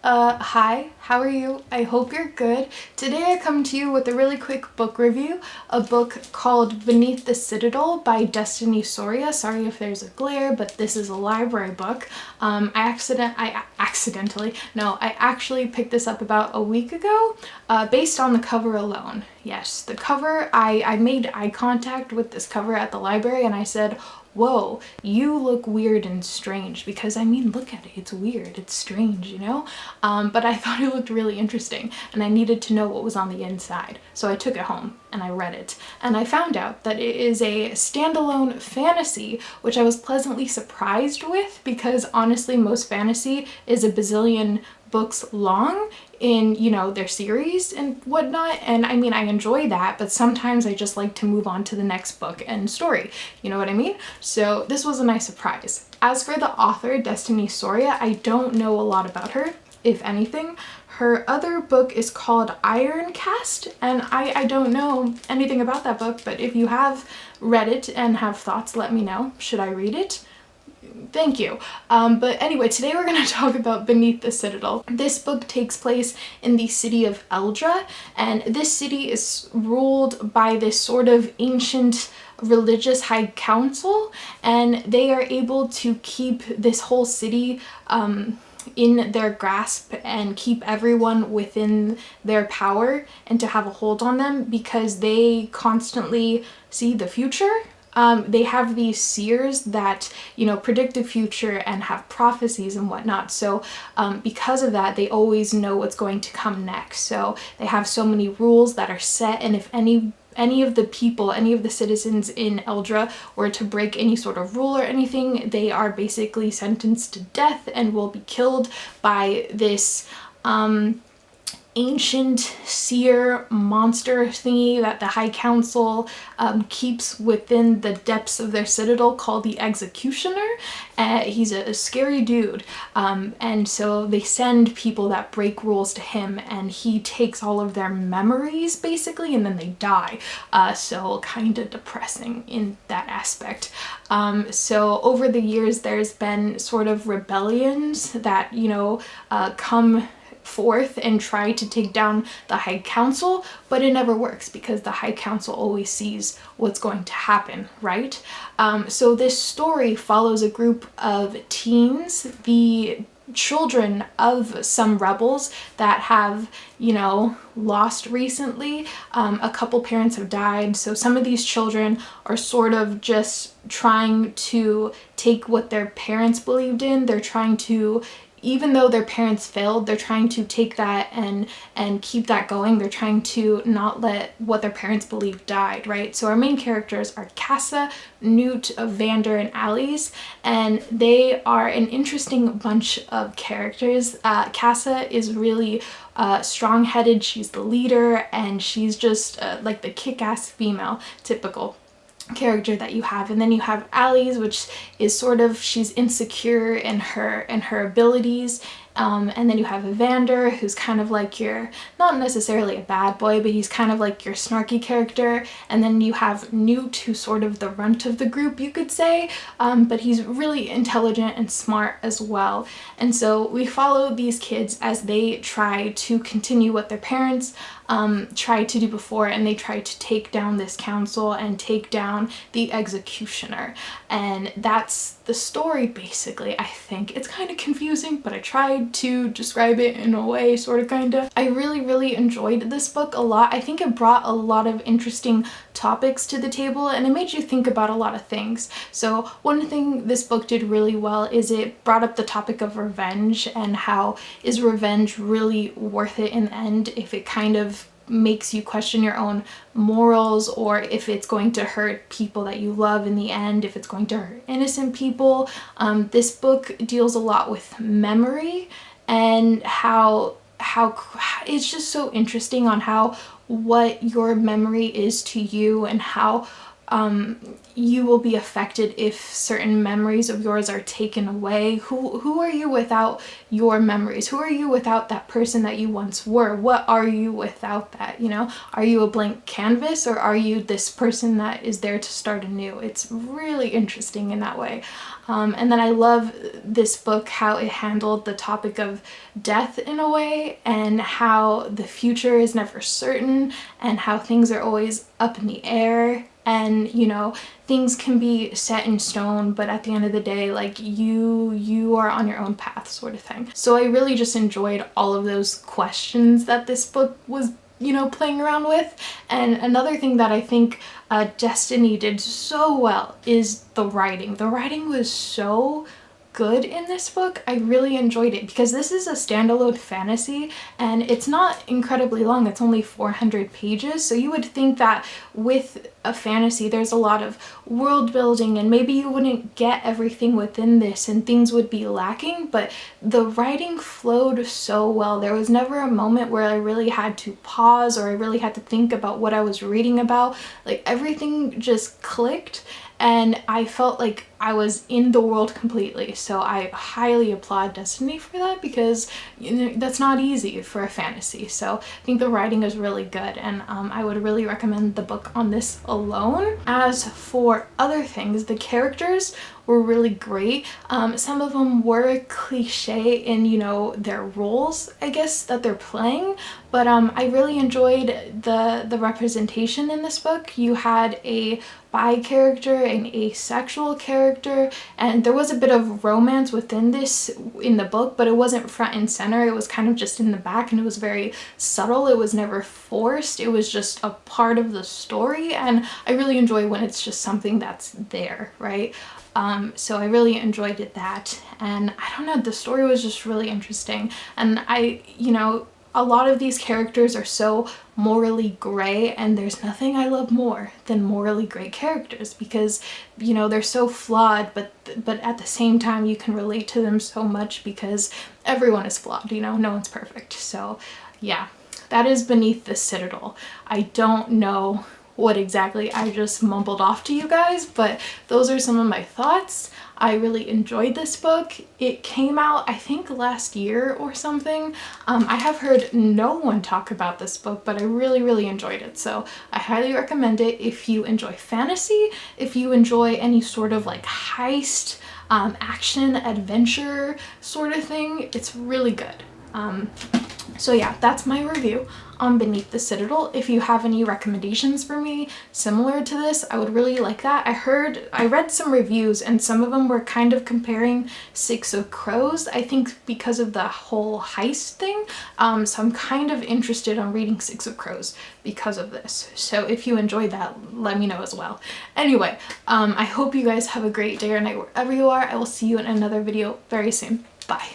Hi, how are you? I hope you're good. Today I come to you with a really quick book review, a book called Beneath the Citadel by Destiny Soria. Sorry if there's a glare, but this is a library book. I actually picked this up about a week ago, based on the cover alone. Yes, the cover, I made eye contact with this cover at the library and I said, whoa, you look weird and strange, because I mean, look at it, it's weird, it's strange, you know? But I thought it looked really interesting and I needed to know what was on the inside. So I took it home and I read it and I found out that it is a standalone fantasy, which I was pleasantly surprised with, because honestly most fantasy is a bazillion books long in, you know, their series and whatnot, and I mean I enjoy that, but sometimes I just like to move on to the next book and story, you know what I mean? So this was a nice surprise. As for the author, Destiny Soria, I don't know a lot about her, if anything. Her other book is called Iron Cast, and I don't know anything about that book, but if you have read it and have thoughts, let me know. Should I read it? Thank you. But anyway, today we're going to talk about Beneath the Citadel. This book takes place in the city of Eldra, and this city is ruled by this sort of ancient religious high council, and they are able to keep this whole city in their grasp and keep everyone within their power and to have a hold on them, because they constantly see the future. They have these seers that, you know, predict the future and have prophecies and whatnot. So because of that, they always know what's going to come next. So they have so many rules that are set, and if any of the people, any of the citizens in Eldra were to break any sort of rule or anything, they are basically sentenced to death and will be killed by this ancient seer monster thingy that the High Council keeps within the depths of their citadel, called the Executioner. He's a scary dude, and so they send people that break rules to him, and he takes all of their memories basically, and then they die. So kind of depressing in that aspect. So over the years there's been sort of rebellions that, you know, come forth and try to take down the High Council, but it never works because the High Council always sees what's going to happen, right? So this story follows a group of teens, the children of some rebels that have, you know, lost recently. A couple parents have died, so some of these children are sort of just trying to take what their parents believed in. They're trying to, even though their parents failed, they're trying to take that and keep that going. They're trying to not let what their parents believed died, right? So our main characters are Casa, Newt, Vander, and Alice, and they are an interesting bunch of characters. Casa is really strong-headed. She's the leader, and she's just like the kick-ass female, typical character that you have. And then you have Alice, which is sort of, she's insecure in her abilities. And then you have Vander, who's kind of like your, not necessarily a bad boy, but he's kind of like your snarky character. And then you have Newt, who's sort of the runt of the group, you could say, but he's really intelligent and smart as well. And so we follow these kids as they try to continue what their parents tried to do before, and they try to take down this council and take down the Executioner. And that's the story basically. I think it's kind of confusing, but I tried to describe it in a way, sort of, kind of. I really enjoyed this book a lot. I think it brought a lot of interesting topics to the table, and it made you think about a lot of things. So one thing this book did really well is it brought up the topic of revenge, and how is revenge really worth it in the end, if it kind of makes you question your own morals, or if it's going to hurt people that you love in the end, if it's going to hurt innocent people. This book deals a lot with memory, and how it's just so interesting on how what your memory is to you, and how you will be affected if certain memories of yours are taken away. Who are you without your memories? Who are you without that person that you once were? What are you without that, you know? Are you a blank canvas, or are you this person that is there to start anew? It's really interesting in that way. And then I love this book, how it handled the topic of death in a way, and how the future is never certain, and how things are always up in the air, and you know, things can be set in stone, but at the end of the day, like you are on your own path, sort of thing. So I really just enjoyed all of those questions that this book was, you know, playing around with. And another thing that I think Destiny did so well is the writing. The writing was so good in this book. I really enjoyed it because this is a standalone fantasy and it's not incredibly long. It's only 400 pages. So you would think that with a fantasy there's a lot of world building and maybe you wouldn't get everything within this and things would be lacking, but the writing flowed so well. There was never a moment where I really had to pause or I really had to think about what I was reading about. Like everything just clicked and I felt like I was in the world completely. So I highly applaud Destiny for that because, you know, that's not easy for a fantasy. So I think the writing is really good, and I would really recommend the book on this alone. As for other things, the characters were really great. Some of them were cliche in, you know, their roles, I guess, that they're playing, but I really enjoyed the representation in this book. You had a bi character, an asexual character, and there was a bit of romance within this in the book, but it wasn't front and center. It was kind of just in the back, and it was very subtle. It was never forced. It was just a part of the story, and I really enjoy when it's just something that's there, right? So I really enjoyed that, and I don't know, the story was just really interesting, and you know, a lot of these characters are so morally gray, and there's nothing I love more than morally gray characters because, you know, they're so flawed, but at the same time you can relate to them so much because everyone is flawed, you know, no one's perfect. So yeah, that is Beneath the Citadel. I don't know what exactly I just mumbled off to you guys, but those are some of my thoughts. I really enjoyed this book. It came out, I think, last year or something. I have heard no one talk about this book, but I really enjoyed it. So I highly recommend it if you enjoy fantasy, if you enjoy any sort of like heist, action, adventure sort of thing. It's really good. So yeah, that's my review on Beneath the Citadel. If you have any recommendations for me similar to this, I would really like that. I read some reviews and some of them were kind of comparing Six of Crows, I think because of the whole heist thing. So I'm kind of interested on reading Six of Crows because of this. So if you enjoyed that, let me know as well. Anyway, I hope you guys have a great day or night wherever you are. I will see you in another video very soon. Bye.